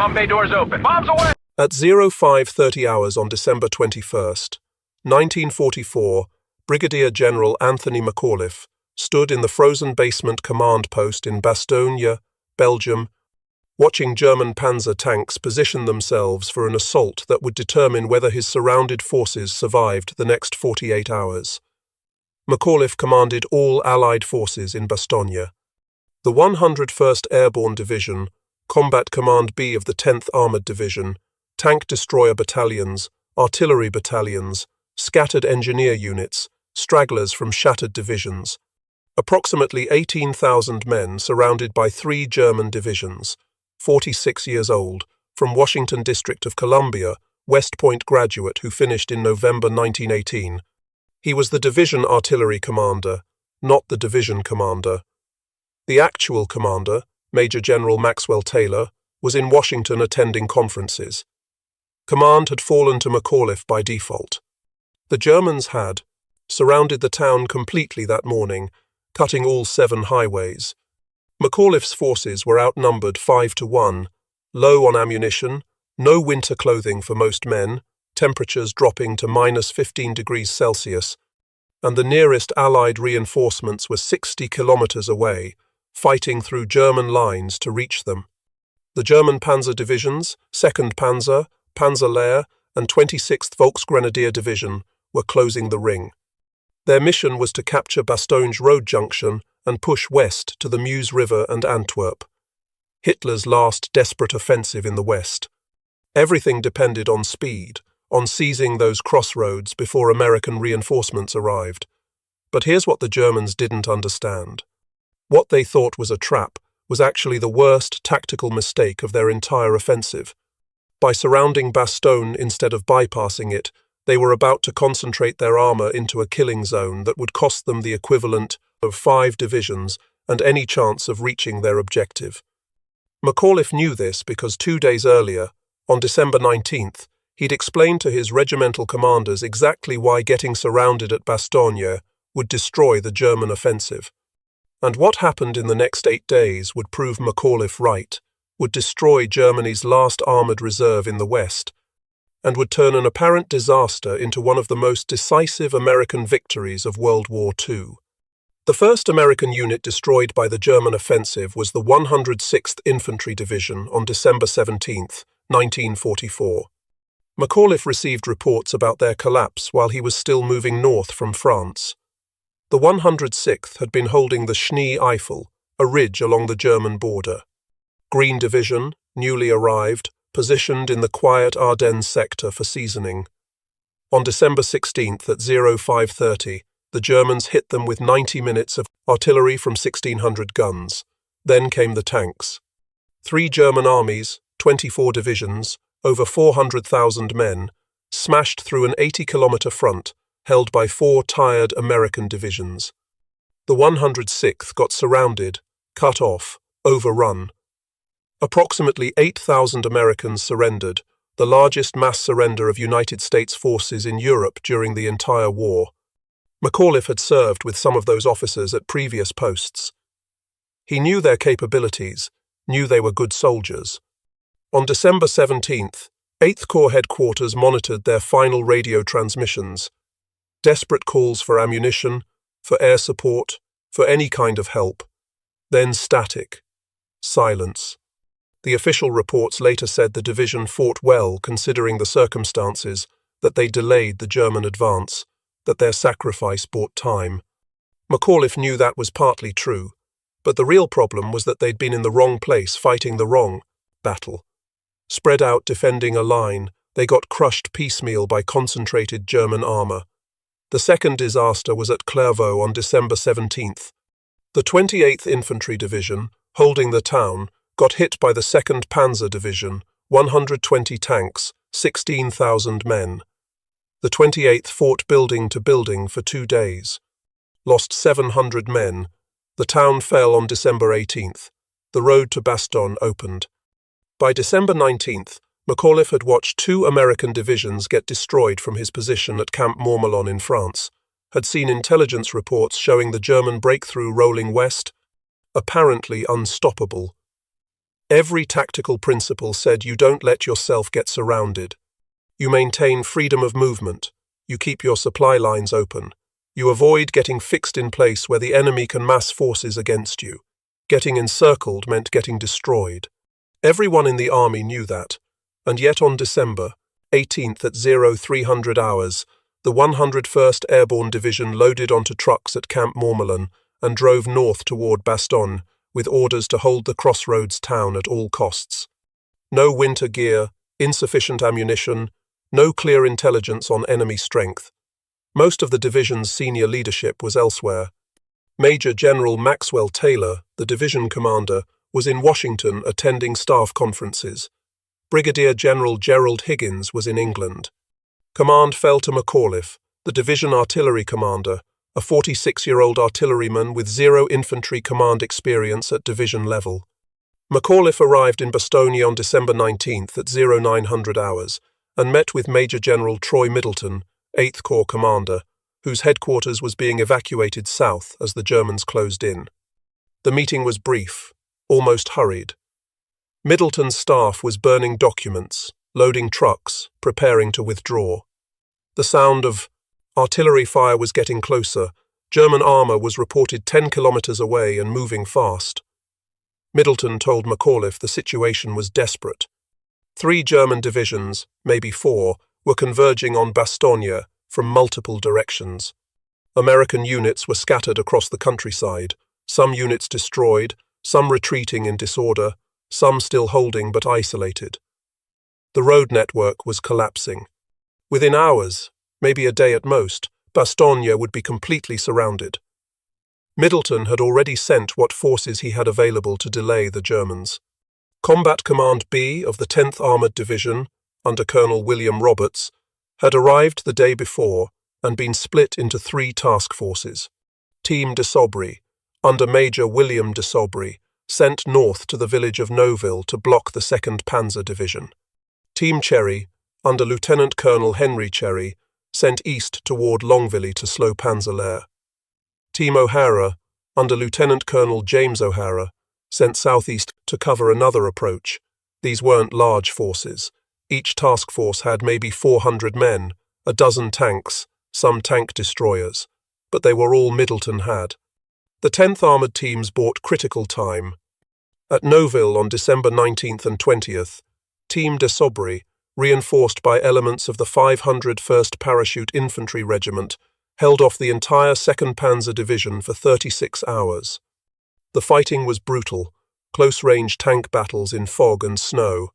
Bomb bay doors open. Bombs away! At 0530 hours on December 21st, 1944, Brigadier General Anthony McAuliffe stood in the frozen basement command post in Bastogne, Belgium, watching German Panzer tanks position themselves for an assault that would determine whether his surrounded forces survived the next 48 hours. McAuliffe commanded all Allied forces in Bastogne. The 101st Airborne Division, Combat Command B of the 10th Armoured Division, tank destroyer battalions, artillery battalions, scattered engineer units, stragglers from shattered divisions. Approximately 18,000 men surrounded by 3 German divisions, 46 years old, from Washington District of Columbia, West Point graduate who finished in November 1918. He was the division artillery commander, not the division commander. The actual commander, Major General Maxwell Taylor, was in Washington attending conferences. Command had fallen to McAuliffe by default. The Germans had surrounded the town completely that morning, cutting all 7 highways. McAuliffe's forces were outnumbered 5-1, low on ammunition, no winter clothing for most men, temperatures dropping to -15°C, and the nearest Allied reinforcements were 60 kilometers away, fighting through German lines to reach them. The German Panzer divisions, 2nd Panzer, Panzerlehr, and 26th Volksgrenadier Division were closing the ring. Their mission was to capture Bastogne Road Junction and push west to the Meuse River and Antwerp. Hitler's last desperate offensive in the west. Everything depended on speed, on seizing those crossroads before American reinforcements arrived. But here's what the Germans didn't understand. What they thought was a trap was actually the worst tactical mistake of their entire offensive. By surrounding Bastogne instead of bypassing it, they were about to concentrate their armor into a killing zone that would cost them the equivalent of 5 divisions and any chance of reaching their objective. McAuliffe knew this because 2 days earlier, on December 19th, he'd explained to his regimental commanders exactly why getting surrounded at Bastogne would destroy the German offensive. And what happened in the next 8 days would prove McAuliffe right, would destroy Germany's last armoured reserve in the West, and would turn an apparent disaster into one of the most decisive American victories of World War II. The first American unit destroyed by the German offensive was the 106th Infantry Division on December 17, 1944. McAuliffe received reports about their collapse while he was still moving north from France. The 106th had been holding the Schnee Eifel, a ridge along the German border. Green Division, newly arrived, positioned in the quiet Ardennes sector for seasoning. On December 16th at 0530, the Germans hit them with 90 minutes of artillery from 1,600 guns. Then came the tanks. 3 German armies, 24 divisions, over 400,000 men, smashed through an 80-kilometer front held by 4 tired American divisions. The 106th got surrounded, cut off, overrun. Approximately 8,000 Americans surrendered, the largest mass surrender of United States forces in Europe during the entire war. McAuliffe had served with some of those officers at previous posts. He knew their capabilities, knew they were good soldiers. On December 17th, 8th Corps headquarters monitored their final radio transmissions. Desperate calls for ammunition, for air support, for any kind of help. Then static. Silence. The official reports later said the division fought well considering the circumstances, that they delayed the German advance, that their sacrifice bought time. McAuliffe knew that was partly true, but the real problem was that they'd been in the wrong place fighting the wrong battle. Spread out defending a line, they got crushed piecemeal by concentrated German armor. The second disaster was at Clairvaux on December 17th. The 28th Infantry Division, holding the town, got hit by the 2nd Panzer Division, 120 tanks, 16,000 men. The 28th fought building to building for 2 days. Lost 700 men. The town fell on December 18th. The road to Bastogne opened. By December 19th, McAuliffe had watched 2 American divisions get destroyed from his position at Camp Mormelon in France, had seen intelligence reports showing the German breakthrough rolling west, apparently unstoppable. Every tactical principle said you don't let yourself get surrounded. You maintain freedom of movement. You keep your supply lines open. You avoid getting fixed in place where the enemy can mass forces against you. Getting encircled meant getting destroyed. Everyone in the army knew that, and yet on December 18th at 0300 hours, the 101st Airborne Division loaded onto trucks at Camp Mourmelon and drove north toward Bastogne with orders to hold the crossroads town at all costs. No winter gear, insufficient ammunition, no clear intelligence on enemy strength. Most of the division's senior leadership was elsewhere. Major General Maxwell Taylor, the division commander, was in Washington attending staff conferences. Brigadier General Gerald Higgins was in England. Command fell to McAuliffe, the division artillery commander, a 46-year-old artilleryman with zero infantry command experience at division level. McAuliffe arrived in Bastogne on December 19th at 0900 hours and met with Major General Troy Middleton, 8th Corps commander, whose headquarters was being evacuated south as the Germans closed in. The meeting was brief, almost hurried. Middleton's staff was burning documents, loading trucks, preparing to withdraw. The sound of artillery fire was getting closer. German armor was reported 10 kilometers away and moving fast. Middleton told McAuliffe the situation was desperate. 3 German divisions, maybe 4, were converging on Bastogne from multiple directions. American units were scattered across the countryside, some units destroyed, some retreating in disorder, some still holding but isolated. The road network was collapsing. Within hours, maybe a day at most, Bastogne would be completely surrounded. Middleton had already sent what forces he had available to delay the Germans. Combat Command B of the 10th Armoured Division, under Colonel William Roberts, had arrived the day before and been split into 3 task forces. Team de Sobry, under Major William de Sobry, sent north to the village of Neuville to block the 2nd Panzer Division. Team Cherry, under Lieutenant Colonel Henry Cherry, sent east toward Longville to slow Panzer. Team O'Hara, under Lieutenant Colonel James O'Hara, sent southeast to cover another approach. These weren't large forces. Each task force had maybe 400 men, a dozen tanks, some tank destroyers, but they were all Middleton had. The 10th Armoured teams bought critical time. At Neuville on December 19th and 20th, Team de Sobry, reinforced by elements of the 501st Parachute Infantry Regiment, held off the entire 2nd Panzer Division for 36 hours. The fighting was brutal, close-range tank battles in fog and snow.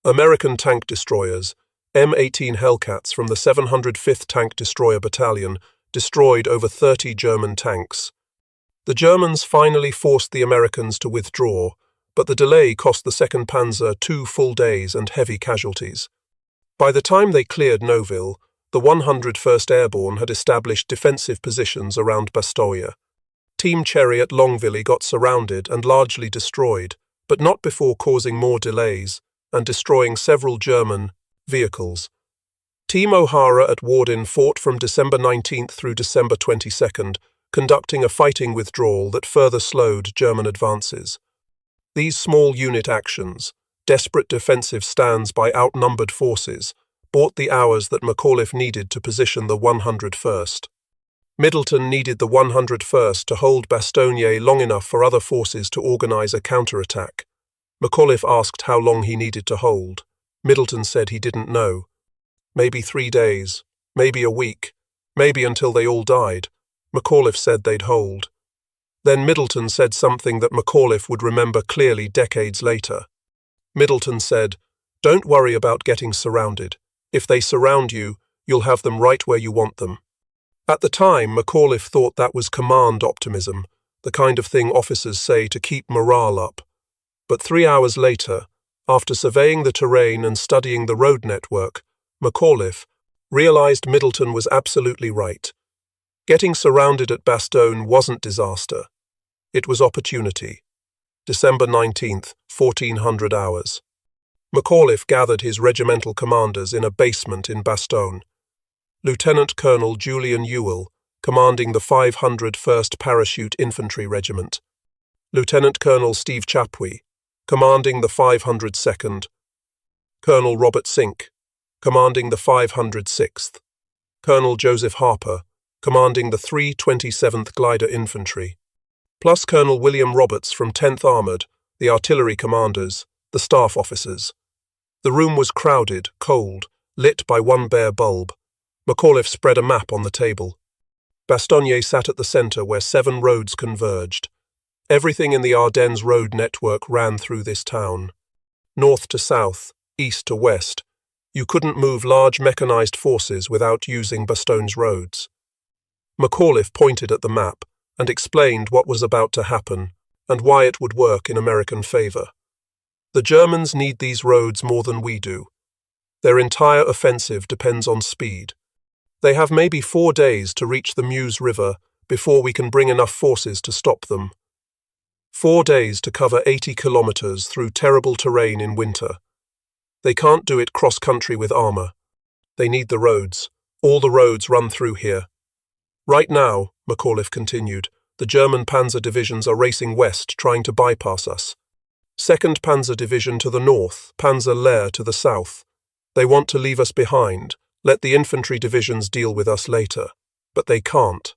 American tank destroyers, M18 Hellcats from the 705th Tank Destroyer Battalion, destroyed over 30 German tanks. The Germans finally forced the Americans to withdraw, but the delay cost the 2nd Panzer 2 full days and heavy casualties. By the time they cleared Neuville, the 101st Airborne had established defensive positions around Bastogne. Team Cherry at Longville got surrounded and largely destroyed, but not before causing more delays and destroying several German vehicles. Team O'Hara at Warden fought from December 19th through December 22nd, conducting a fighting withdrawal that further slowed German advances. These small unit actions, desperate defensive stands by outnumbered forces, bought the hours that McAuliffe needed to position the 101st. Middleton needed the 101st to hold Bastogne long enough for other forces to organize a counterattack. McAuliffe asked how long he needed to hold. Middleton said he didn't know. Maybe 3 days, maybe a week, maybe until they all died. McAuliffe said they'd hold. Then Middleton said something that McAuliffe would remember clearly decades later. Middleton said, "Don't worry about getting surrounded. If they surround you, you'll have them right where you want them." At the time, McAuliffe thought that was command optimism, the kind of thing officers say to keep morale up. But 3 hours later, after surveying the terrain and studying the road network, McAuliffe realized Middleton was absolutely right. Getting surrounded at Bastogne wasn't disaster. It was opportunity. December 19th, 1400 hours. McAuliffe gathered his regimental commanders in a basement in Bastogne. Lieutenant Colonel Julian Ewell, commanding the 501st Parachute Infantry Regiment. Lieutenant Colonel Steve Chapuis, commanding the 502nd. Colonel Robert Sink, commanding the 506th. Colonel Joseph Harper, commanding the 327th Glider Infantry. Plus Colonel William Roberts from 10th Armoured, the artillery commanders, the staff officers. The room was crowded, cold, lit by one bare bulb. McAuliffe spread a map on the table. Bastogne sat at the centre where 7 roads converged. Everything in the Ardennes road network ran through this town. North to south, east to west, you couldn't move large mechanized forces without using Bastogne's roads. McAuliffe pointed at the map and explained what was about to happen and why it would work in American favour. The Germans need these roads more than we do. Their entire offensive depends on speed. They have maybe 4 days to reach the Meuse River before we can bring enough forces to stop them. 4 days to cover 80 kilometres through terrible terrain in winter. They can't do it cross-country with armour. They need the roads. All the roads run through here. Right now, McAuliffe continued, the German Panzer divisions are racing west, trying to bypass us. 2nd Panzer Division to the north, Panzer Lehr to the south. They want to leave us behind, let the infantry divisions deal with us later. But they can't.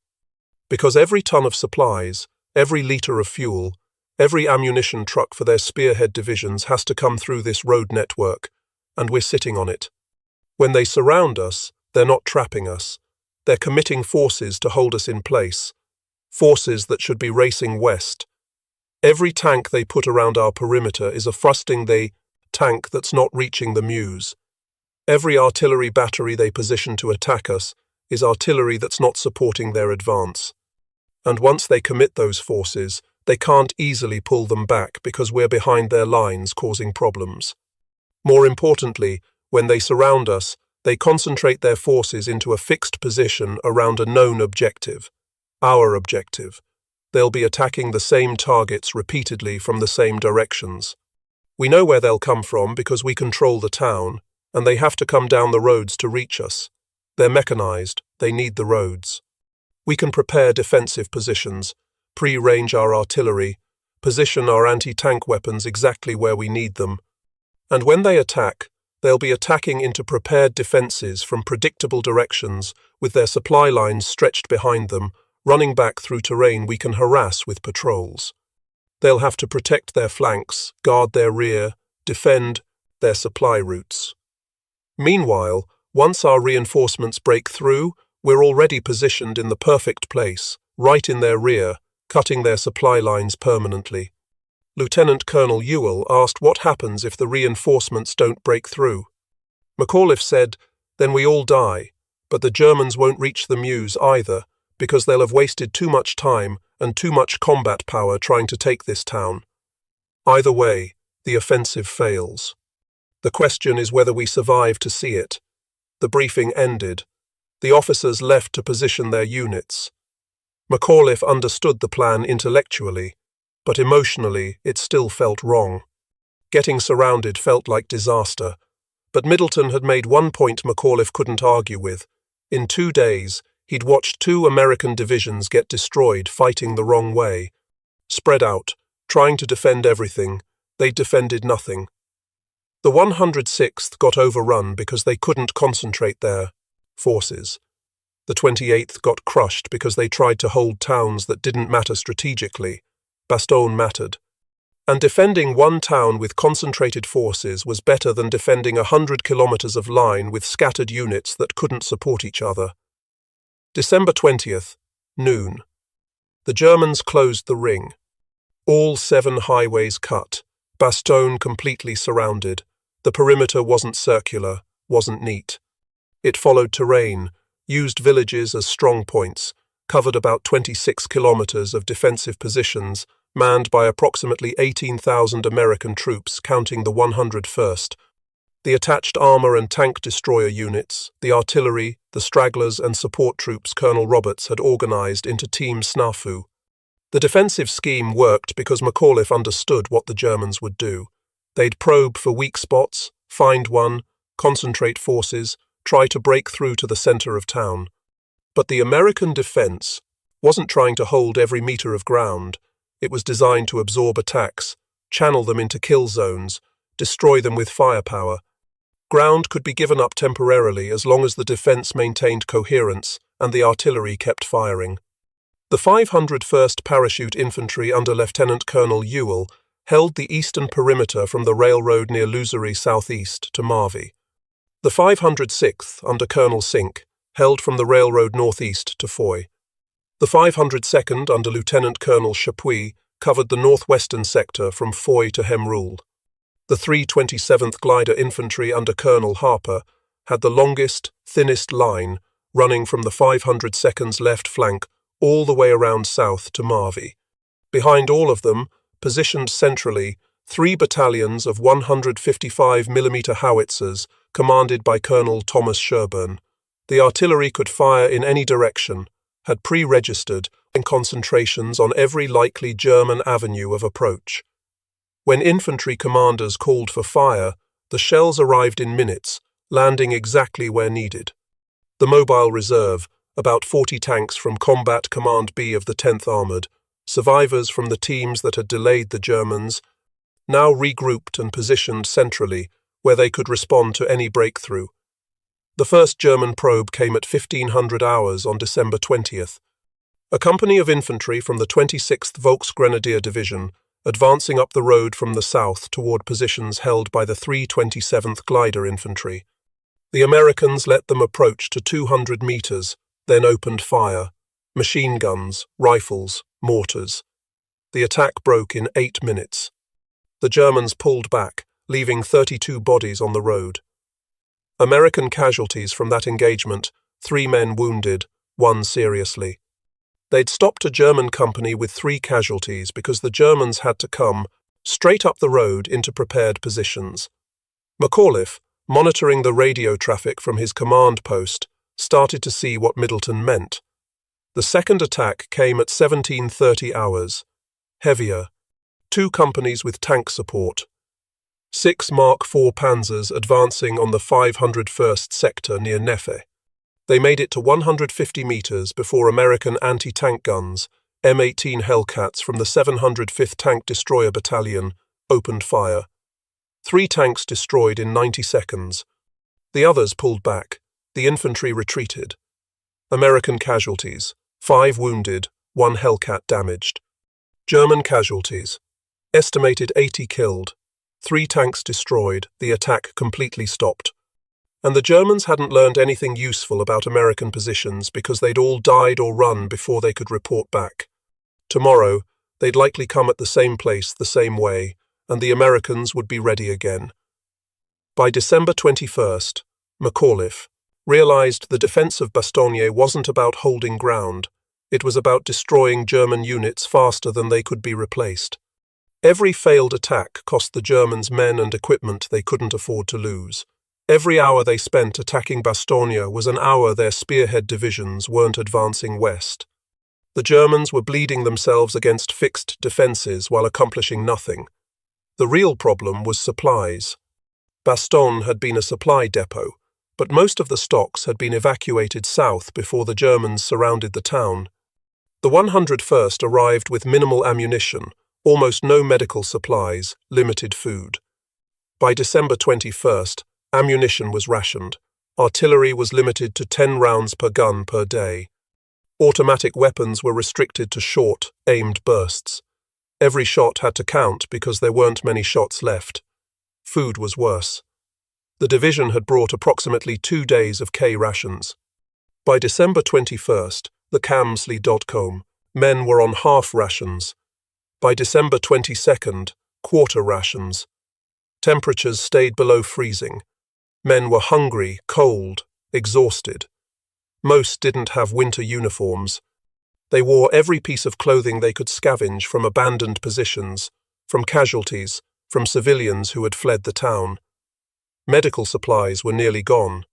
Because every ton of supplies, every litre of fuel, every ammunition truck for their spearhead divisions has to come through this road network, and we're sitting on it. When they surround us, they're not trapping us. They're committing forces to hold us in place, forces that should be racing west. Every tank they put around our perimeter is a thrusting tank that's not reaching the Meuse. Every artillery battery they position to attack us is artillery that's not supporting their advance. And once they commit those forces, they can't easily pull them back because we're behind their lines, causing problems. More importantly, when they surround us, they concentrate their forces into a fixed position around a known objective, our objective. They'll be attacking the same targets repeatedly from the same directions. We know where they'll come from because we control the town, and they have to come down the roads to reach us. They're mechanized, they need the roads. We can prepare defensive positions, pre-range our artillery, position our anti-tank weapons exactly where we need them. And when they attack, they'll be attacking into prepared defences from predictable directions with their supply lines stretched behind them, running back through terrain we can harass with patrols. They'll have to protect their flanks, guard their rear, defend their supply routes. Meanwhile, once our reinforcements break through, we're already positioned in the perfect place, right in their rear, cutting their supply lines permanently. Lieutenant Colonel Ewell asked what happens if the reinforcements don't break through. McAuliffe said, then we all die, but the Germans won't reach the Meuse either, because they'll have wasted too much time and too much combat power trying to take this town. Either way, the offensive fails. The question is whether we survive to see it. The briefing ended. The officers left to position their units. McAuliffe understood the plan intellectually, but emotionally it still felt wrong. Getting surrounded felt like disaster, but Middleton had made one point McAuliffe couldn't argue with. In 2 days, he'd watched 2 American divisions get destroyed fighting the wrong way. Spread out, trying to defend everything, they defended nothing. The 106th got overrun because they couldn't concentrate their forces. The 28th got crushed because they tried to hold towns that didn't matter strategically. Bastogne mattered. And defending one town with concentrated forces was better than defending 100 kilometres of line with scattered units that couldn't support each other. December 20th, noon. The Germans closed the ring. All 7 highways cut. Bastogne completely surrounded. The perimeter wasn't circular, wasn't neat. It followed terrain, used villages as strong points, covered about 26 kilometres of defensive positions, manned by approximately 18,000 American troops, counting the 101st. The attached armour and tank destroyer units, the artillery, the stragglers and support troops Colonel Roberts had organised into Team Snafu. The defensive scheme worked because McAuliffe understood what the Germans would do. They'd probe for weak spots, find one, concentrate forces, try to break through to the centre of town. But the American defence wasn't trying to hold every metre of ground. It was designed to absorb attacks, channel them into kill zones, destroy them with firepower. Ground could be given up temporarily as long as the defense maintained coherence and the artillery kept firing. The 501st Parachute Infantry under Lieutenant Colonel Ewell held the eastern perimeter from the railroad near Luzery southeast to Marvy. The 506th under Colonel Sink held from the railroad northeast to Foy. The 502nd under Lieutenant Colonel Chapuis covered the northwestern sector from Foy to Hemrule. The 327th Glider Infantry under Colonel Harper had the longest, thinnest line running from the 502nd's left flank all the way around south to Marvy. Behind all of them, positioned centrally, 3 battalions of 155mm howitzers commanded by Colonel Thomas Sherburne. The artillery could fire in any direction, had pre-registered in concentrations on every likely German avenue of approach. When infantry commanders called for fire, the shells arrived in minutes, landing exactly where needed. The Mobile Reserve, about 40 tanks from Combat Command B of the 10th Armoured, survivors from the teams that had delayed the Germans, now regrouped and positioned centrally where they could respond to any breakthrough. The first German probe came at 1500 hours on December 20th. A company of infantry from the 26th Volksgrenadier Division advancing up the road from the south toward positions held by the 327th Glider Infantry. The Americans let them approach to 200 meters, then opened fire. Machine guns, rifles, mortars. The attack broke in 8 minutes. The Germans pulled back, leaving 32 bodies on the road. American casualties from that engagement, 3 men wounded, 1 seriously. They'd stopped a German company with 3 casualties because the Germans had to come straight up the road into prepared positions. McAuliffe, monitoring the radio traffic from his command post, started to see what Middleton meant. The second attack came at 1730 hours. Heavier. 2 companies with tank support. 6 Mark IV Panzers advancing on the 501st sector near Neffe. They made it to 150 meters before American anti-tank guns, M18 Hellcats from the 705th Tank Destroyer Battalion, opened fire. 3 tanks destroyed in 90 seconds. The others pulled back. The infantry retreated. American casualties, 5 wounded, 1 Hellcat damaged. German casualties, estimated 80 killed. 3 tanks destroyed, the attack completely stopped. And the Germans hadn't learned anything useful about American positions because they'd all died or run before they could report back. Tomorrow, they'd likely come at the same place the same way, and the Americans would be ready again. By December 21st, McAuliffe realized the defense of Bastogne wasn't about holding ground. It was about destroying German units faster than they could be replaced. Every failed attack cost the Germans men and equipment they couldn't afford to lose. Every hour they spent attacking Bastogne was an hour their spearhead divisions weren't advancing west. The Germans were bleeding themselves against fixed defenses while accomplishing nothing. The real problem was supplies. Bastogne had been a supply depot, but most of the stocks had been evacuated south before the Germans surrounded the town. The 101st arrived with minimal ammunition, almost no medical supplies, limited food. By December 21st, ammunition was rationed. Artillery was limited to 10 rounds per gun per day. Automatic weapons were restricted to short, aimed bursts. Every shot had to count because there weren't many shots left. Food was worse. The division had brought approximately 2 days of K rations. By December 21st, the Kamsley.com, men were on half rations. By December 22nd, quarter rations. Temperatures stayed below freezing. Men were hungry, cold, exhausted. Most didn't have winter uniforms. They wore every piece of clothing they could scavenge from abandoned positions, from casualties, from civilians who had fled the town. Medical supplies were nearly gone.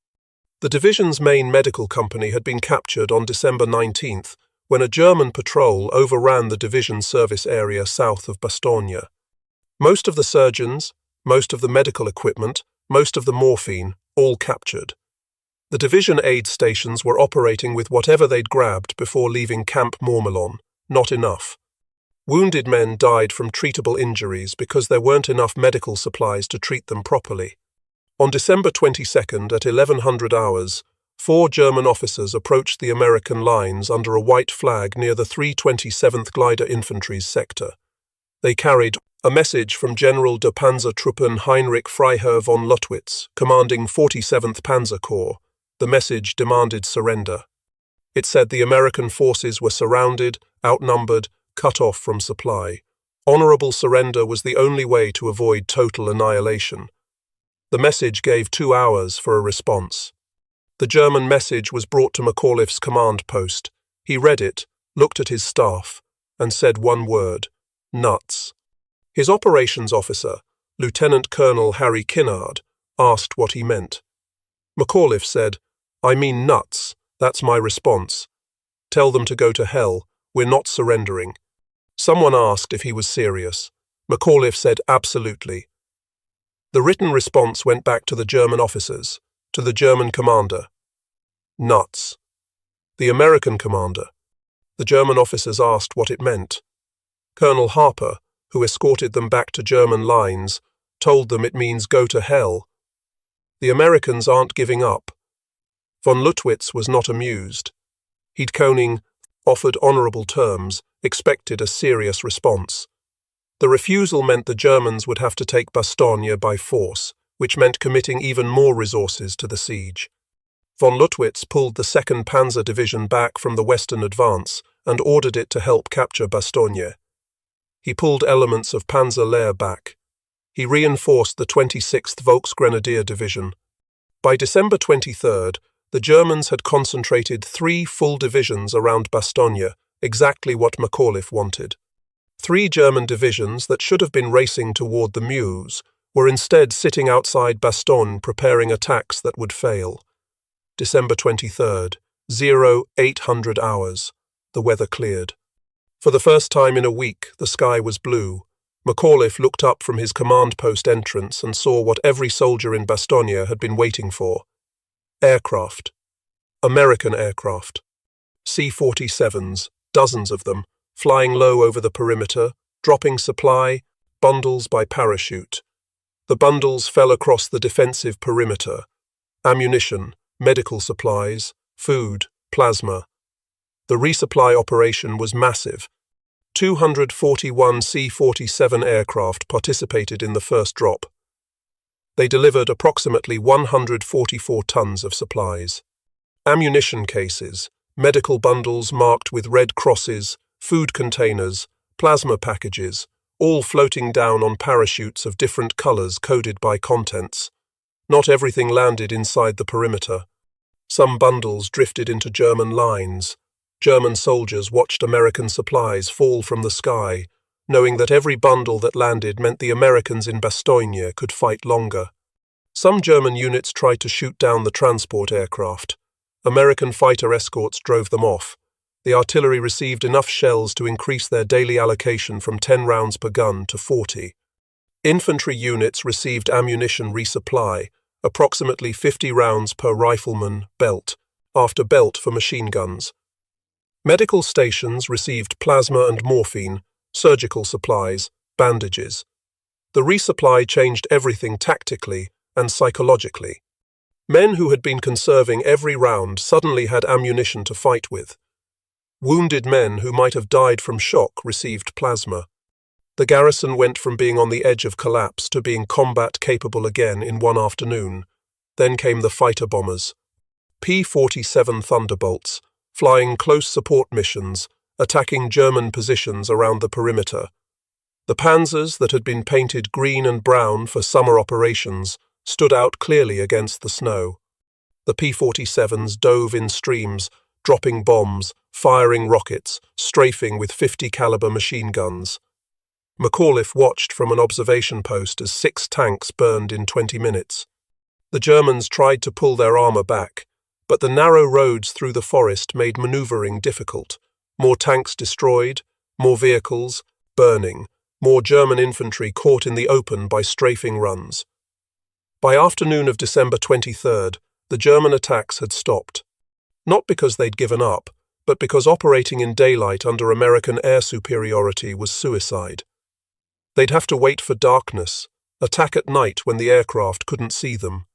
The division's main medical company had been captured on December 19th when a German patrol overran the division's service area south of Bastogne. Most of the surgeons, most of the medical equipment, most of the morphine, all captured. The division aid stations were operating with whatever they'd grabbed before leaving Camp Mormelon. Not enough. Wounded men died from treatable injuries because there weren't enough medical supplies to treat them properly. On December 22nd at 1100 hours, 4 German officers approached the American lines under a white flag near the 327th Glider Infantry's sector. They carried a message from General der Panzertruppen Heinrich Freiherr von Luttwitz, commanding 47th Panzer Corps. The message demanded surrender. It said the American forces were surrounded, outnumbered, cut off from supply. Honorable surrender was the only way to avoid total annihilation. The message gave 2 hours for a response. The German message was brought to McAuliffe's command post. He read it, looked at his staff, and said one word: nuts. His operations officer, Lieutenant Colonel Harry Kinnard, asked what he meant. McAuliffe said, "I mean nuts, that's my response. Tell them to go to hell, we're not surrendering." Someone asked if he was serious. McAuliffe said absolutely. The written response went back to the German officers, to the German commander. Nuts. The American commander. The German officers asked what it meant. Colonel Harper, who escorted them back to German lines, told them it means go to hell. The Americans aren't giving up. Von Luttwitz was not amused. He'd Koning offered honorable terms, expected a serious response. The refusal meant the Germans would have to take Bastogne by force, which meant committing even more resources to the siege. Von Luttwitz pulled the 2nd Panzer Division back from the western advance and ordered it to help capture Bastogne. He pulled elements of Panzer Lehr back. He reinforced the 26th Volksgrenadier Division. By December 23rd, the Germans had concentrated 3 full divisions around Bastogne, exactly what McAuliffe wanted. 3 German divisions that should have been racing toward the Meuse were instead sitting outside Bastogne preparing attacks that would fail. December 23rd, 0800 hours. The weather cleared. For the first time in a week, the sky was blue. McAuliffe looked up from his command post entrance and saw what every soldier in Bastogne had been waiting for. Aircraft. American aircraft. C-47s, dozens of them, flying low over the perimeter, dropping supply, bundles by parachute. The bundles fell across the defensive perimeter. Ammunition, medical supplies, food, plasma. The resupply operation was massive. 241 C-47 aircraft participated in the first drop. They delivered approximately 144 tons of supplies. Ammunition cases, medical bundles marked with red crosses, food containers, plasma packages, all floating down on parachutes of different colors coded by contents. Not everything landed inside the perimeter. Some bundles drifted into German lines. German soldiers watched American supplies fall from the sky, knowing that every bundle that landed meant the Americans in Bastogne could fight longer. Some German units tried to shoot down the transport aircraft. American fighter escorts drove them off. The artillery received enough shells to increase their daily allocation from 10 rounds per gun to 40. Infantry units received ammunition resupply, approximately 50 rounds per rifleman, belt, after belt for machine guns. Medical stations received plasma and morphine, surgical supplies, bandages. The resupply changed everything tactically and psychologically. Men who had been conserving every round suddenly had ammunition to fight with. Wounded men who might have died from shock received plasma. The garrison went from being on the edge of collapse to being combat-capable again in one afternoon. Then came the fighter bombers. P-47 Thunderbolts, flying close support missions, attacking German positions around the perimeter. The Panzers that had been painted green and brown for summer operations stood out clearly against the snow. The P-47s dove in streams, dropping bombs, firing rockets, strafing with 50 caliber machine guns. McAuliffe watched from an observation post as 6 tanks burned in 20 minutes. The Germans tried to pull their armor back, but the narrow roads through the forest made maneuvering difficult. More tanks destroyed, more vehicles, burning, more German infantry caught in the open by strafing runs. By afternoon of December 23rd, the German attacks had stopped. Not because they'd given up, but because operating in daylight under American air superiority was suicide. They'd have to wait for darkness, attack at night when the aircraft couldn't see them.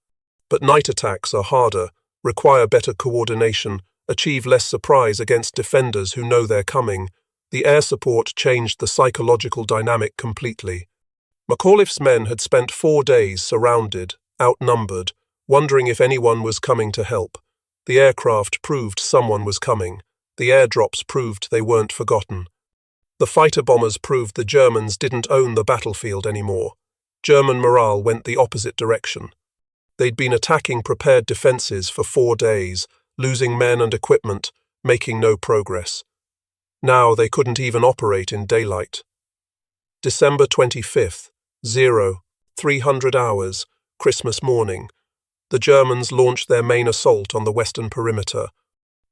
But night attacks are harder, require better coordination, achieve less surprise against defenders who know they're coming. The air support changed the psychological dynamic completely. McAuliffe's men had spent 4 days surrounded, outnumbered, wondering if anyone was coming to help. The aircraft proved someone was coming. The airdrops proved they weren't forgotten. The fighter bombers proved the Germans didn't own the battlefield anymore. German morale went the opposite direction. They'd been attacking prepared defenses for 4 days, losing men and equipment, making no progress. Now they couldn't even operate in daylight. December 25th, 0300 hours, Christmas morning. The Germans launched their main assault on the western perimeter.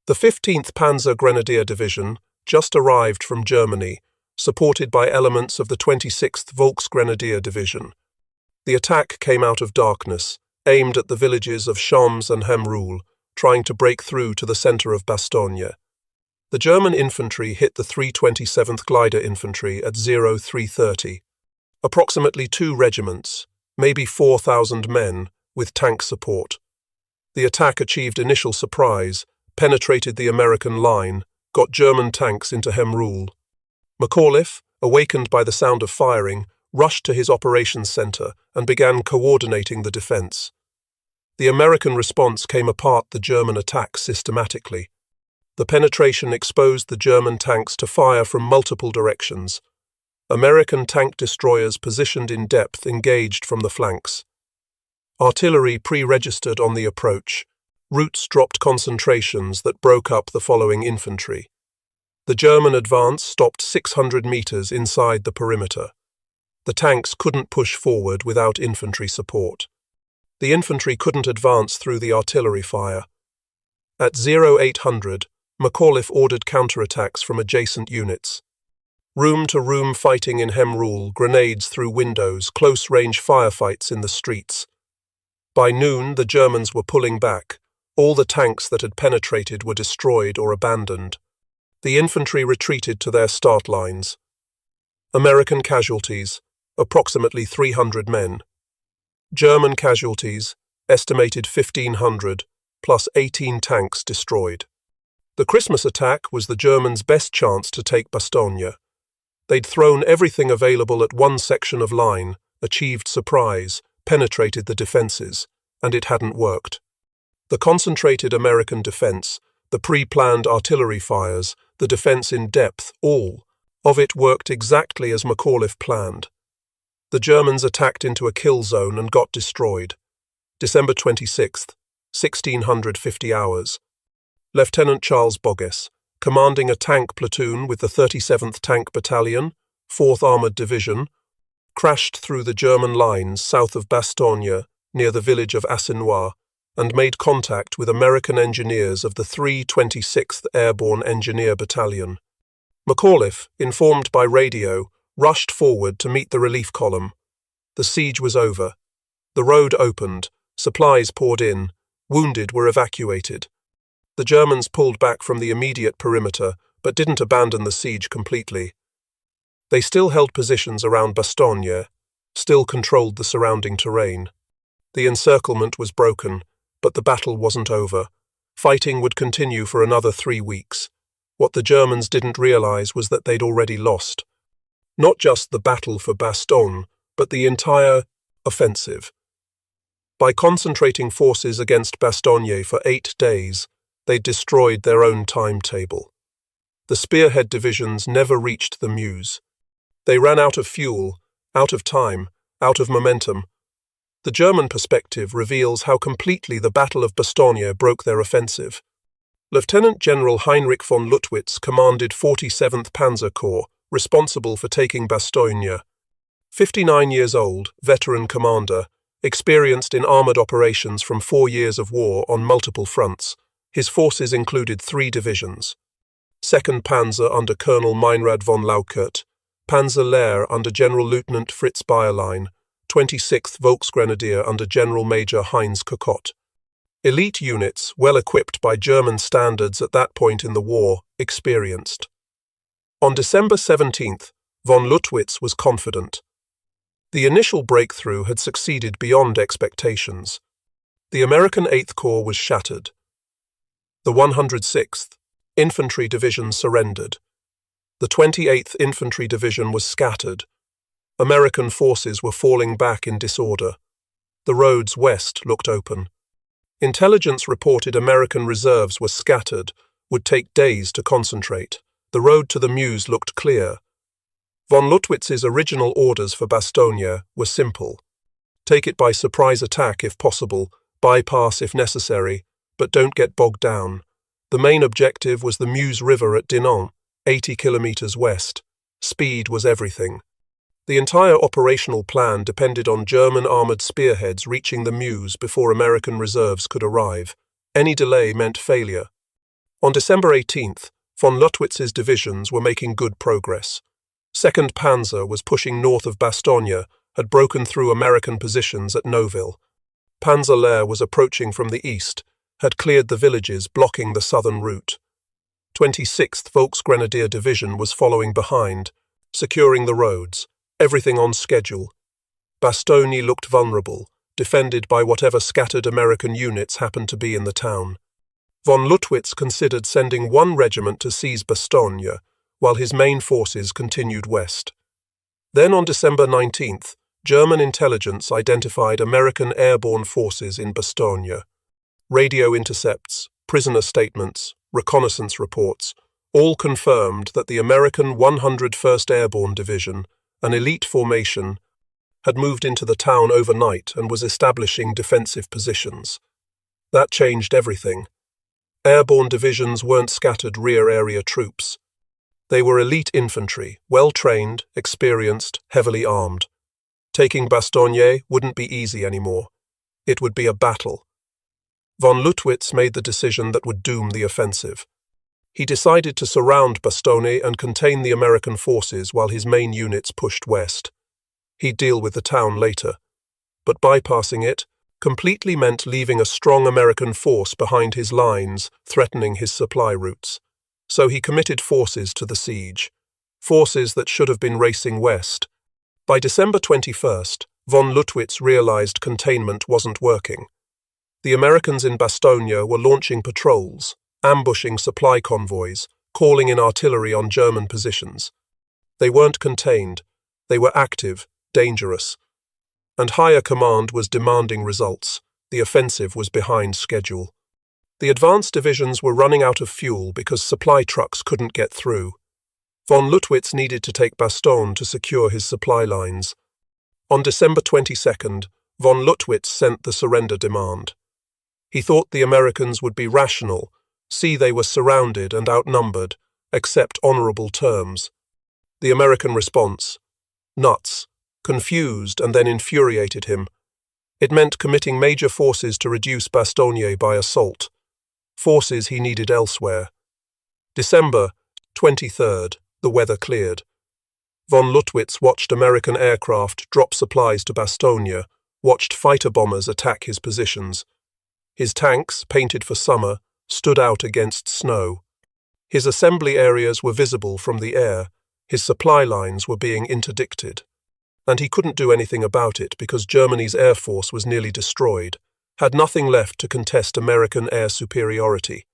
The 15th Panzer Grenadier Division just arrived from Germany, supported by elements of the 26th Volksgrenadier Division. The attack came out of darkness, aimed at the villages of Champs and Hemrul, trying to break through to the centre of Bastogne. The German infantry hit the 327th Glider Infantry at 0330. Approximately 2 regiments, maybe 4,000 men, with tank support. The attack achieved initial surprise, penetrated the American line, got German tanks into Hemrul. McAuliffe, awakened by the sound of firing, rushed to his operations center and began coordinating the defense. The American response came apart the German attack systematically. The penetration exposed the German tanks to fire from multiple directions. American tank destroyers positioned in depth engaged from the flanks. Artillery pre-registered on the approach. Routes dropped concentrations that broke up the following infantry. The German advance stopped 600 meters inside the perimeter. The tanks couldn't push forward without infantry support. The infantry couldn't advance through the artillery fire. At 0800, McAuliffe ordered counterattacks from adjacent units. Room-to-room fighting in Hemrul, grenades through windows, close-range firefights in the streets. By noon, the Germans were pulling back. All the tanks that had penetrated were destroyed or abandoned. The infantry retreated to their start lines. American casualties, approximately 300 men. German casualties, estimated 1,500, plus 18 tanks destroyed. The Christmas attack was the Germans' best chance to take Bastogne. They'd thrown everything available at one section of line, achieved surprise, penetrated the defenses, and it hadn't worked. The concentrated American defense, the pre-planned artillery fires, the defense in depth, all of it worked exactly as McAuliffe planned. The Germans attacked into a kill zone and got destroyed. December 26th, 1650 hours. Lieutenant Charles Bulge, commanding a tank platoon with the 37th Tank Battalion, 4th Armoured Division, crashed through the German lines south of Bastogne near the village of Assinois and made contact with American engineers of the 326th Airborne Engineer Battalion. McAuliffe, informed by radio, rushed forward to meet the relief column. The siege was over. The road opened, supplies poured in, wounded were evacuated. The Germans pulled back from the immediate perimeter, but didn't abandon the siege completely. They still held positions around Bastogne, still controlled the surrounding terrain. The encirclement was broken, but the battle wasn't over. Fighting would continue for another 3 weeks. What the Germans didn't realize was that they'd already lost. Not just the battle for Bastogne, but the entire offensive. By concentrating forces against Bastogne for 8 days, they destroyed their own timetable. The spearhead divisions never reached the Meuse. They ran out of fuel, out of time, out of momentum. The German perspective reveals how completely the Battle of Bastogne broke their offensive. Lieutenant General Heinrich von Luttwitz commanded 47th Panzer Corps, responsible for taking Bastogne. 59 years old, veteran commander, experienced in armoured operations from 4 years of war on multiple fronts. His forces included 3 divisions. 2nd Panzer under Colonel Meinrad von Laukert, Panzer Lehr under General Lieutenant Fritz Bayerlein, 26th Volksgrenadier under General Major Heinz Kokott. Elite units, well equipped by German standards at that point in the war, experienced. On December 17th, von Lüttwitz was confident. The initial breakthrough had succeeded beyond expectations. The American 8th Corps was shattered. The 106th Infantry Division surrendered. The 28th Infantry Division was scattered. American forces were falling back in disorder. The roads west looked open. Intelligence reported American reserves were scattered, would take days to concentrate. The road to the Meuse looked clear. Von Lüttwitz's original orders for Bastogne were simple. Take it by surprise attack if possible, bypass if necessary, but don't get bogged down. The main objective was the Meuse River at Dinant, 80 kilometers west. Speed was everything. The entire operational plan depended on German armored spearheads reaching the Meuse before American reserves could arrive. Any delay meant failure. On December 18th, von Lüttwitz's divisions were making good progress. 2nd Panzer was pushing north of Bastogne, had broken through American positions at Neuville. Panzer Lehr was approaching from the east, had cleared the villages blocking the southern route. 26th Volksgrenadier Division was following behind, securing the roads, everything on schedule. Bastogne looked vulnerable, defended by whatever scattered American units happened to be in the town. Von Lüttwitz considered sending one regiment to seize Bastogne, while his main forces continued west. Then on December 19th, German intelligence identified American airborne forces in Bastogne. Radio intercepts, prisoner statements, reconnaissance reports, all confirmed that the American 101st Airborne Division, an elite formation, had moved into the town overnight and was establishing defensive positions. That changed everything. Airborne divisions weren't scattered rear area troops. They were elite infantry, well-trained, experienced, heavily armed. Taking Bastogne wouldn't be easy anymore. It would be a battle. Von Lüttwitz made the decision that would doom the offensive. He decided to surround Bastogne and contain the American forces while his main units pushed west. He'd deal with the town later. But bypassing it completely meant leaving a strong American force behind his lines, threatening his supply routes. So he committed forces to the siege, forces that should have been racing west. By December 21st, von Lüttwitz realized containment wasn't working. The Americans in Bastogne were launching patrols, ambushing supply convoys, calling in artillery on German positions. They weren't contained, they were active, dangerous. And higher command was demanding results. The offensive was behind schedule. The advanced divisions were running out of fuel because supply trucks couldn't get through. Von Lüttwitz needed to take Bastogne to secure his supply lines. On December 22nd, von Lüttwitz sent the surrender demand. He thought the Americans would be rational, see they were surrounded and outnumbered, accept honorable terms. The American response: nuts, confused and then infuriated him. It meant committing major forces to reduce Bastogne by assault. Forces he needed elsewhere. December 23rd, the weather cleared. Von Lüttwitz watched American aircraft drop supplies to Bastogne, watched fighter bombers attack his positions. His tanks, painted for summer, stood out against snow. His assembly areas were visible from the air, his supply lines were being interdicted. And he couldn't do anything about it because Germany's air force was nearly destroyed, had nothing left to contest American air superiority.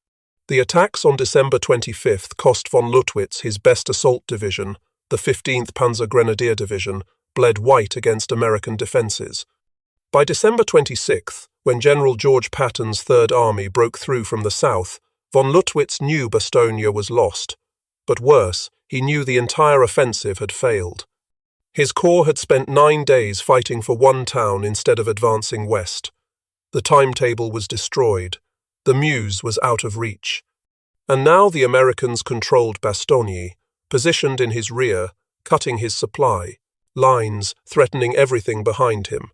The attacks on December 25th cost von Lüttwitz his best assault division, the 15th Panzer Grenadier Division, bled white against American defenses. By December 26th, when General George Patton's Third Army broke through from the south, von Lüttwitz knew Bastogne was lost. But worse, he knew the entire offensive had failed. His corps had spent 9 days fighting for one town instead of advancing west. The timetable was destroyed. The Meuse was out of reach. And now the Americans controlled Bastogne, positioned in his rear, cutting his supply, lines threatening everything behind him.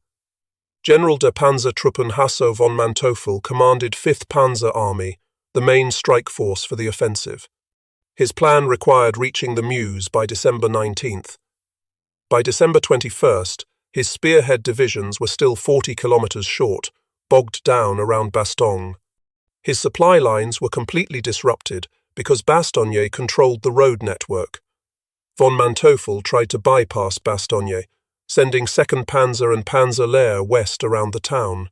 General der Panzertruppen Hasso von Manteuffel commanded 5th Panzer Army, the main strike force for the offensive. His plan required reaching the Meuse by December 19th. By December 21st, his spearhead divisions were still 40 kilometers short, bogged down around Bastogne. His supply lines were completely disrupted because Bastogne controlled the road network. Von Manteuffel tried to bypass Bastogne, sending 2nd Panzer and Panzer Lehr west around the town.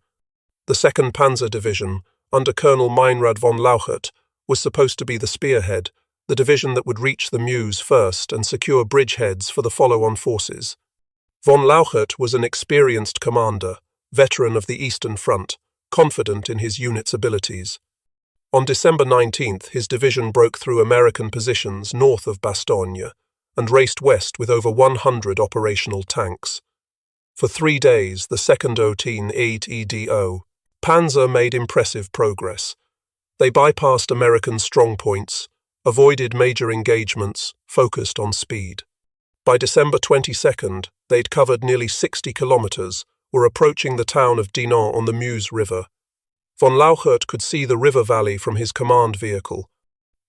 The 2nd Panzer Division, under Colonel Meinrad von Lauchert, was supposed to be the spearhead, the division that would reach the Meuse first and secure bridgeheads for the follow-on forces. Von Lauchert was an experienced commander, veteran of the Eastern Front, confident in his unit's abilities. On December 19th, his division broke through American positions north of Bastogne and raced west with over 100 operational tanks. For 3 days, the 2nd OTEN 8 EDO, Panzer made impressive progress. They bypassed American strongpoints, avoided major engagements, focused on speed. By December 22nd, they'd covered nearly 60 kilometers, were approaching the town of Dinant on the Meuse River. Von Lauchert could see the river valley from his command vehicle.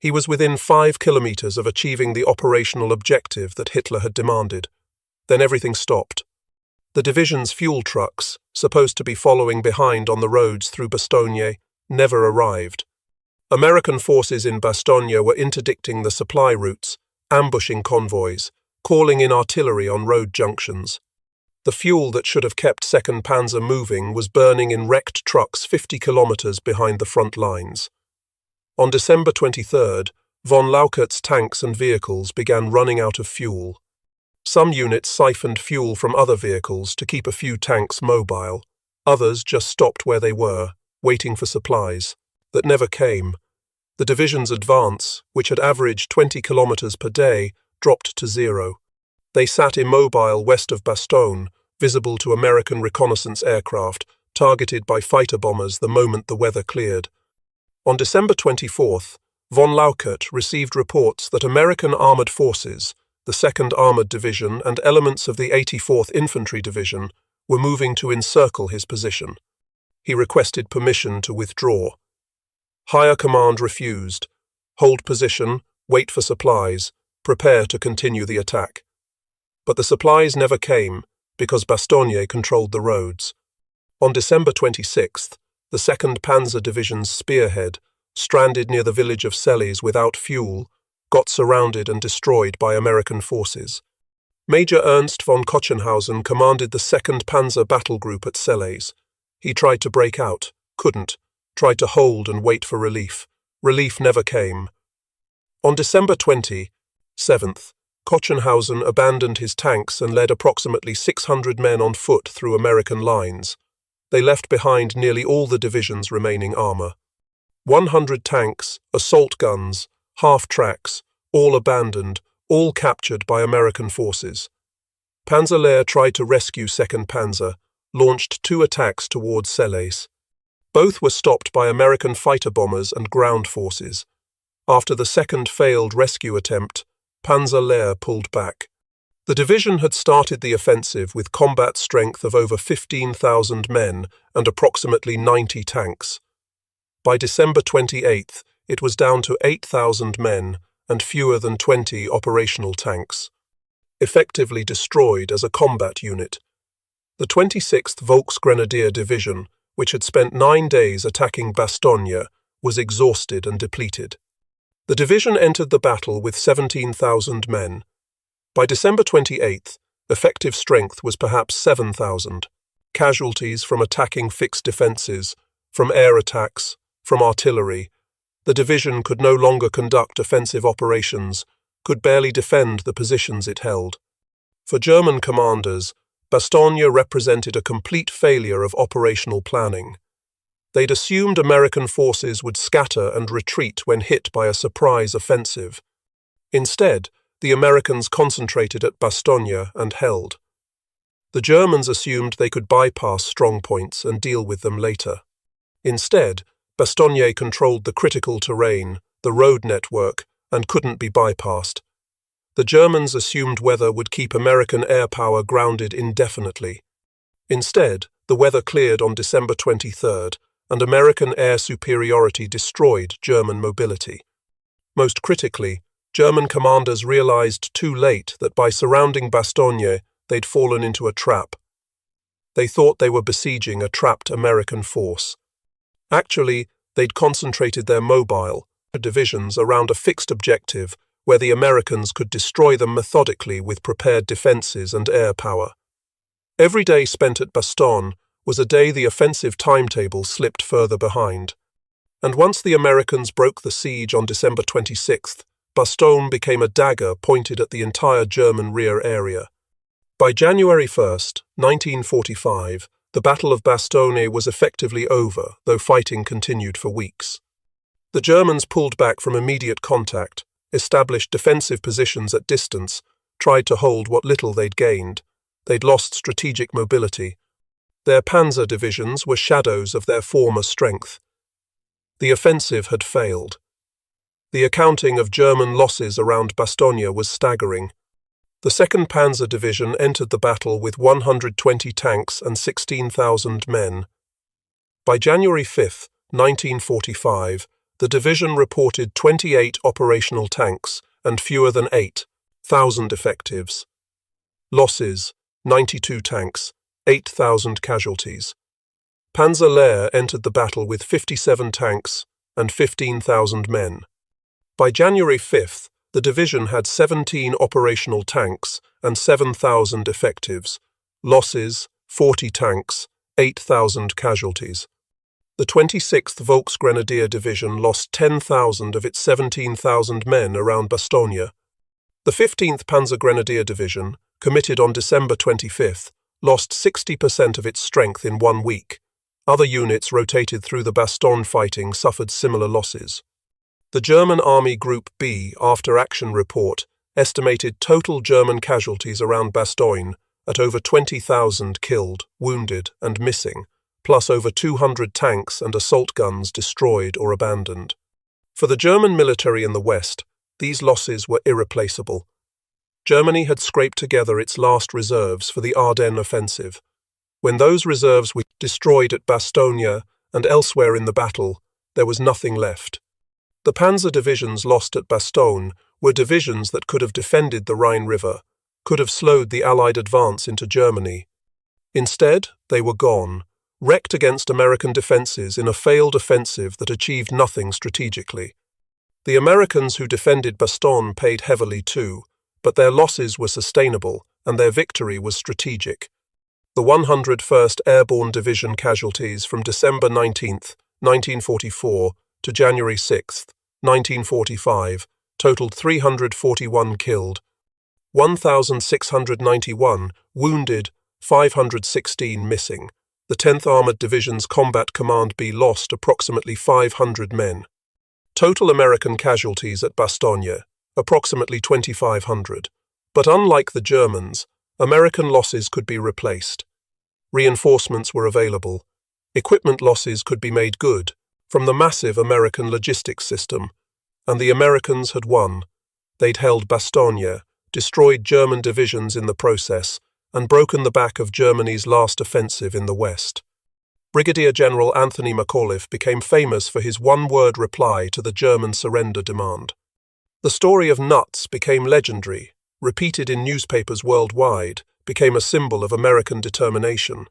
He was within 5 kilometers of achieving the operational objective that Hitler had demanded. Then everything stopped. The division's fuel trucks, supposed to be following behind on the roads through Bastogne, never arrived. American forces in Bastogne were interdicting the supply routes, ambushing convoys, calling in artillery on road junctions. The fuel that should have kept 2nd Panzer moving was burning in wrecked trucks 50 kilometers behind the front lines. On December 23rd, von Lauchert's tanks and vehicles began running out of fuel. Some units siphoned fuel from other vehicles to keep a few tanks mobile. Others just stopped where they were, waiting for supplies that never came. The division's advance, which had averaged 20 kilometers per day, dropped to 0. They sat immobile west of Bastogne, visible to American reconnaissance aircraft, targeted by fighter bombers the moment the weather cleared. On December 24th, von Lauchert received reports that American armored forces, the 2nd Armored Division and elements of the 84th Infantry Division, were moving to encircle his position. He requested permission to withdraw. Higher command refused. Hold position, wait for supplies, prepare to continue the attack. But the supplies never came, because Bastogne controlled the roads. On December 26th, the 2nd Panzer Division's spearhead, stranded near the village of Selles without fuel, got surrounded and destroyed by American forces. Major Ernst von Kochenhausen commanded the 2nd Panzer battle group at Selles. He tried to break out, couldn't, tried to hold and wait for relief. Relief never came. On December 27th, Kochenhausen abandoned his tanks and led approximately 600 men on foot through American lines. They left behind nearly all the division's remaining armor. 100 tanks, assault guns, half-tracks, all abandoned, all captured by American forces. Panzer Lehr tried to rescue 2nd Panzer, launched 2 attacks towards Selles. Both were stopped by American fighter bombers and ground forces. After the second failed rescue attempt, Panzer Lehr pulled back. The division had started the offensive with combat strength of over 15,000 men and approximately 90 tanks. By December 28th, it was down to 8,000 men and fewer than 20 operational tanks. Effectively destroyed as a combat unit. The 26th Volksgrenadier Division, which had spent 9 days attacking Bastogne, was exhausted and depleted. The division entered the battle with 17,000 men. By December 28th, effective strength was perhaps 7,000. Casualties from attacking fixed defences, from air attacks, from artillery. The division could no longer conduct offensive operations, could barely defend the positions it held. For German commanders, Bastogne represented a complete failure of operational planning. They'd assumed American forces would scatter and retreat when hit by a surprise offensive. Instead, the Americans concentrated at Bastogne and held. The Germans assumed they could bypass strong points and deal with them later. Instead, Bastogne controlled the critical terrain, the road network, and couldn't be bypassed. The Germans assumed weather would keep American air power grounded indefinitely. Instead, the weather cleared on December 23rd, and American air superiority destroyed German mobility. Most critically, German commanders realized too late that by surrounding Bastogne, they'd fallen into a trap. they thought they were besieging a trapped American force. Actually, they'd concentrated their mobile divisions around a fixed objective where the Americans could destroy them methodically with prepared defenses and air power. Every day spent at Bastogne was a day the offensive timetable slipped further behind. And once the Americans broke the siege on December 26th, Bastogne became a dagger pointed at the entire German rear area. By January 1st, 1945, the Battle of Bastogne was effectively over, though fighting continued for weeks. The Germans pulled back from immediate contact, established defensive positions at distance, tried to hold what little they'd gained. They'd lost strategic mobility. Their Panzer divisions were shadows of their former strength. The offensive had failed. The accounting of German losses around Bastogne was staggering. The 2nd Panzer Division entered the battle with 120 tanks and 16,000 men. By January 5, 1945, the division reported 28 operational tanks and fewer than 8,000 effectives. Losses: 92 tanks, 8,000 casualties. Panzer Lehr entered the battle with 57 tanks and 15,000 men. By January 5th, the division had 17 operational tanks and 7,000 effectives. Losses: 40 tanks, 8,000 casualties. The 26th Volksgrenadier Division lost 10,000 of its 17,000 men around Bastogne. The 15th Panzergrenadier Division, committed on December 25th, lost 60% of its strength in 1 week. Other units rotated through the Bastogne fighting suffered similar losses. The German Army Group B after-action report estimated total German casualties around Bastogne at over 20,000 killed, wounded, and missing, plus over 200 tanks and assault guns destroyed or abandoned. For the German military in the West, these losses were irreplaceable. Germany had scraped together its last reserves for the Ardennes offensive. When those reserves were destroyed at Bastogne and elsewhere in the battle, there was nothing left. The Panzer divisions lost at Bastogne were divisions that could have defended the Rhine River, could have slowed the Allied advance into Germany. Instead, they were gone, wrecked against American defenses in a failed offensive that achieved nothing strategically. The Americans who defended Bastogne paid heavily too, but their losses were sustainable and their victory was strategic. The 101st Airborne Division casualties from December 19, 1944 to January 6, 1945 totaled 341 killed, 1,691 wounded, 516 missing. The 10th Armored Division's Combat Command B lost approximately 500 men. Total American casualties at Bastogne, approximately 2,500. But unlike the Germans, American losses could be replaced. Reinforcements were available. Equipment losses could be made good from the massive American logistics system. And the Americans had won. They'd held Bastogne, destroyed German divisions in the process, and broken the back of Germany's last offensive in the West. Brigadier General Anthony McAuliffe became famous for his one-word reply to the German surrender demand. The story of Nuts became legendary, repeated in newspapers worldwide, became a symbol of American determination.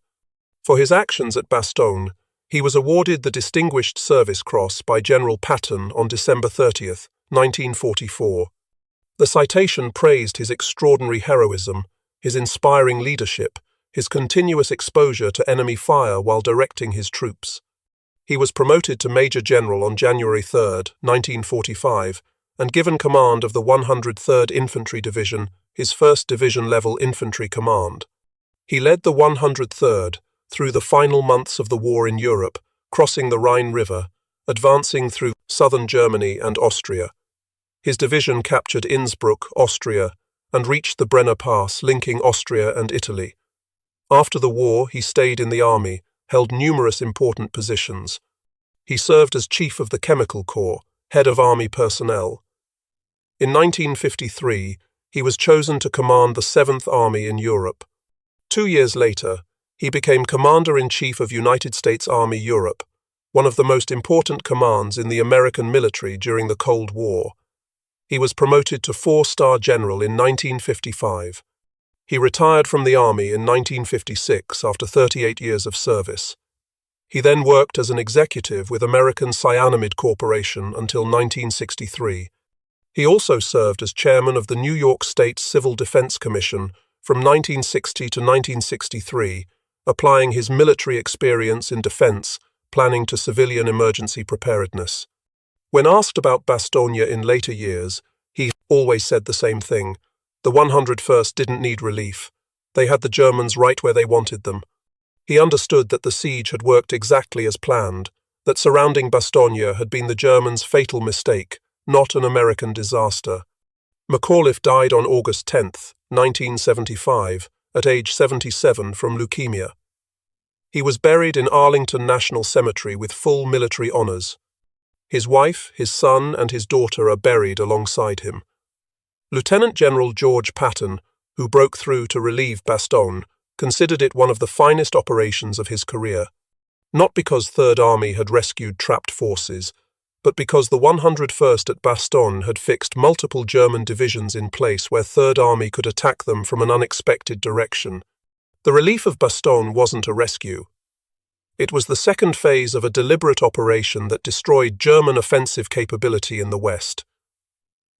For his actions at Bastogne, he was awarded the Distinguished Service Cross by General Patton on December 30, 1944. The citation praised his extraordinary heroism, his inspiring leadership, his continuous exposure to enemy fire while directing his troops. He was promoted to Major General on January 3, 1945, and given command of the 103rd Infantry Division, his first division-level infantry command. He led the 103rd through the final months of the war in Europe, crossing the Rhine River, advancing through southern Germany and Austria. His division captured Innsbruck, Austria, and reached the Brenner Pass linking Austria and Italy. After the war, he stayed in the army, held numerous important positions. He served as Chief of the Chemical Corps, head of army personnel. In 1953, he was chosen to command the 7th Army in Europe. 2 years later, he became Commander-in-Chief of United States Army Europe, one of the most important commands in the American military during the Cold War. He was promoted to 4-star general in 1955. He retired from the army in 1956 after 38 years of service. He then worked as an executive with American Cyanamid Corporation until 1963. He also served as chairman of the New York State Civil Defense Commission from 1960 to 1963, applying his military experience in defense, planning to civilian emergency preparedness. When asked about Bastogne in later years, he always said the same thing. The 101st didn't need relief. They had the Germans right where they wanted them. He understood that the siege had worked exactly as planned, that surrounding Bastogne had been the Germans' fatal mistake, not an American disaster. McAuliffe died on August 10, 1975, at age 77 from leukemia. He was buried in Arlington National Cemetery with full military honors. His wife, his son, and his daughter are buried alongside him. Lieutenant General George Patton, who broke through to relieve Bastogne, considered it one of the finest operations of his career, not because Third Army had rescued trapped forces, but because the 101st at Bastogne had fixed multiple German divisions in place where Third Army could attack them from an unexpected direction. The relief of Bastogne wasn't a rescue. It was the second phase of a deliberate operation that destroyed German offensive capability in the West.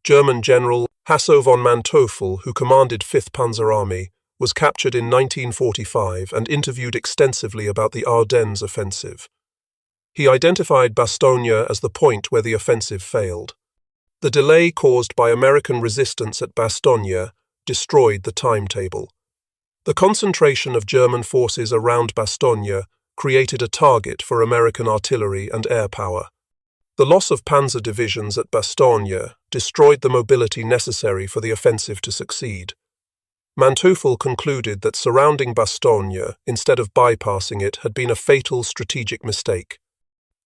German General Hasso von Manteuffel, who commanded 5th Panzer Army, was captured in 1945 and interviewed extensively about the Ardennes offensive. He identified Bastogne as the point where the offensive failed. The delay caused by American resistance at Bastogne destroyed the timetable. The concentration of German forces around Bastogne created a target for American artillery and air power. The loss of Panzer divisions at Bastogne destroyed the mobility necessary for the offensive to succeed. Manteuffel concluded that surrounding Bastogne instead of bypassing it had been a fatal strategic mistake.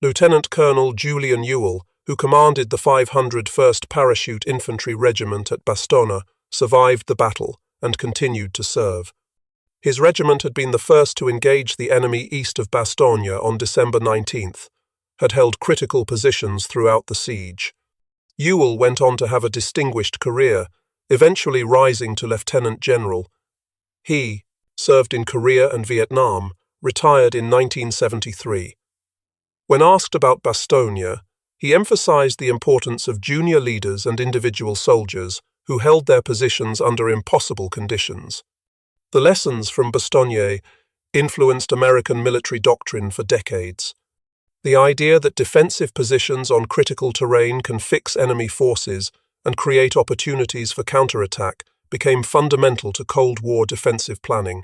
Lieutenant Colonel Julian Ewell, who commanded the 501st Parachute Infantry Regiment at Bastogne, survived the battle and continued to serve. His regiment had been the first to engage the enemy east of Bastogne on December 19th, had held critical positions throughout the siege. Ewell went on to have a distinguished career, eventually rising to lieutenant general. He served in Korea and Vietnam, retired in 1973. When asked about Bastogne, he emphasized the importance of junior leaders and individual soldiers who held their positions under impossible conditions. The lessons from Bastogne influenced American military doctrine for decades. The idea that defensive positions on critical terrain can fix enemy forces and create opportunities for counterattack became fundamental to Cold War defensive planning.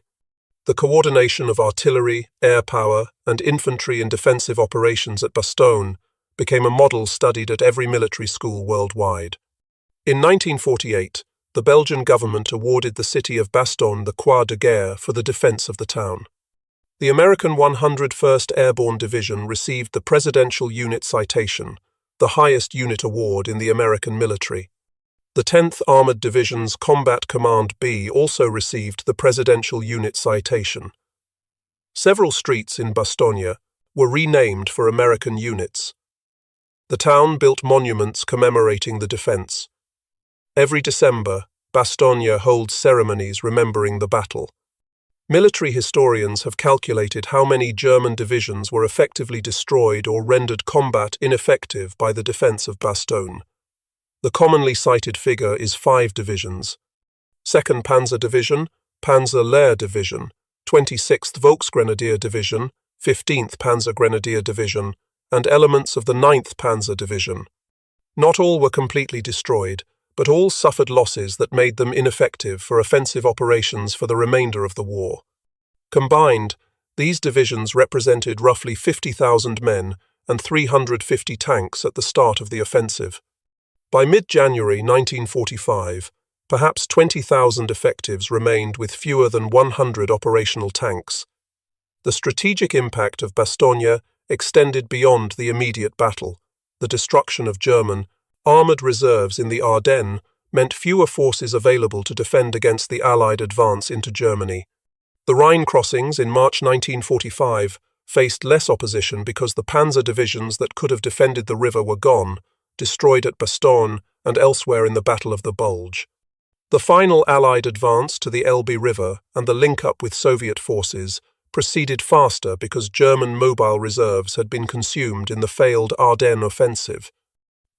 The coordination of artillery, air power, and infantry in defensive operations at Bastogne became a model studied at every military school worldwide. In 1948, the Belgian government awarded the city of Bastogne the Croix de Guerre for the defense of the town. The American 101st Airborne Division received the Presidential Unit Citation, the highest unit award in the American military. The 10th Armored Division's Combat Command B also received the Presidential Unit Citation. Several streets in Bastogne were renamed for American units. The town built monuments commemorating the defense. Every December, Bastogne holds ceremonies remembering the battle. Military historians have calculated how many German divisions were effectively destroyed or rendered combat ineffective by the defense of Bastogne. The commonly cited figure is 5 divisions: 2nd Panzer Division, Panzer Lehr Division, 26th Volksgrenadier Division, 15th Panzer Grenadier Division, and elements of the 9th Panzer Division. Not all were completely destroyed, but all suffered losses that made them ineffective for offensive operations for the remainder of the war. Combined, these divisions represented roughly 50,000 men and 350 tanks at the start of the offensive. By mid-January 1945, perhaps 20,000 effectives remained with fewer than 100 operational tanks. The strategic impact of Bastogne extended beyond the immediate battle. The destruction of German armored reserves in the Ardennes meant fewer forces available to defend against the Allied advance into Germany. The Rhine crossings in March 1945 faced less opposition because the panzer divisions that could have defended the river were gone, destroyed at Bastogne and elsewhere in the Battle of the Bulge. The final Allied advance to the Elbe River and the link-up with Soviet forces proceeded faster because German mobile reserves had been consumed in the failed Ardennes offensive.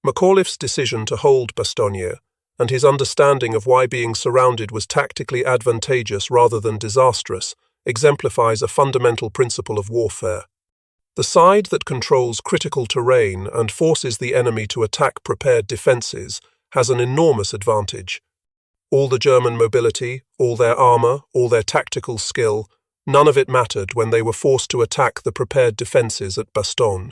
McAuliffe's decision to hold Bastogne and his understanding of why being surrounded was tactically advantageous rather than disastrous exemplifies a fundamental principle of warfare. The side that controls critical terrain and forces the enemy to attack prepared defences has an enormous advantage. All the German mobility, all their armour, all their tactical skill, none of it mattered when they were forced to attack the prepared defences at Bastogne.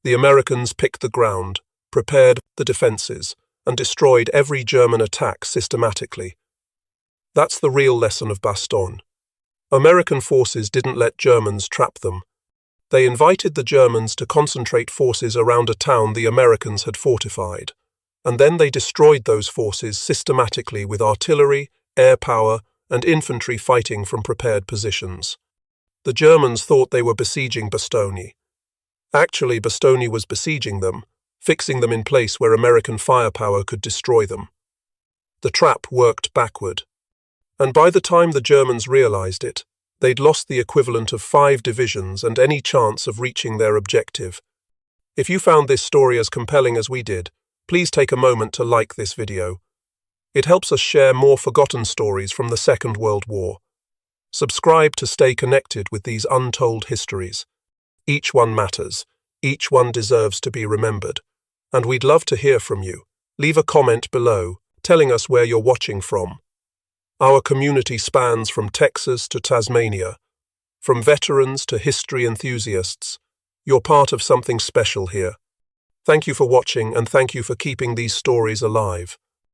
The Americans picked the ground, prepared the defences, and destroyed every German attack systematically. That's the real lesson of Bastogne. American forces didn't let Germans trap them. They invited the Germans to concentrate forces around a town the Americans had fortified, and then they destroyed those forces systematically with artillery, air power, and infantry fighting from prepared positions. The Germans thought they were besieging Bastogne. Actually, Bastogne was besieging them, fixing them in place where American firepower could destroy them. The trap worked backward, and by the time the Germans realized it, they'd lost the equivalent of 5 divisions and any chance of reaching their objective. If you found this story as compelling as we did, please take a moment to like this video. It helps us share more forgotten stories from the Second World War. Subscribe to stay connected with these untold histories. Each one matters. Each one deserves to be remembered. And we'd love to hear from you. Leave a comment below, telling us where you're watching from. Our community spans from Texas to Tasmania. From veterans to history enthusiasts. You're part of something special here. Thank you for watching and thank you for keeping these stories alive.